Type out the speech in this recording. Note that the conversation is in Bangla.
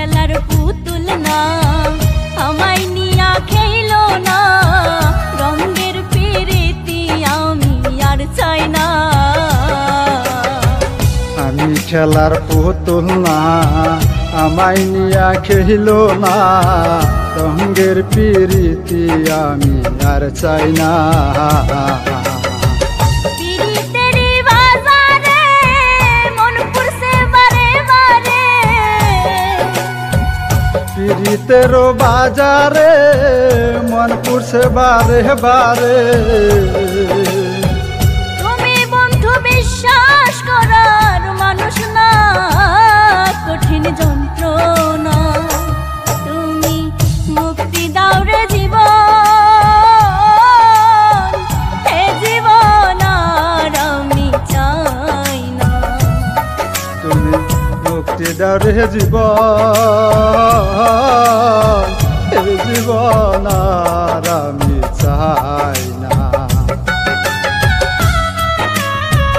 খেলার পুতুল না, আমায় নিয়া খেলো না, রঙের প্রীতি আমি আর চাই না। আমি খেলার পুতুল না, আমায় নিয়া খেলো না, রঙের প্রীতি আমি আর চাই না। পীড়িতেরও বাজারে মন পুরছে বারে বারে, তুমি বন্ধু বিশ্বাস করার মানুষ না, কঠিন যন্ত্রণা তুমি মুক্তি দাও রে জীবন, এ জীবন আর আমি চাই না। তুমি মুক্তি দাও রে জীবন, এ জীবন আর আমি চাই।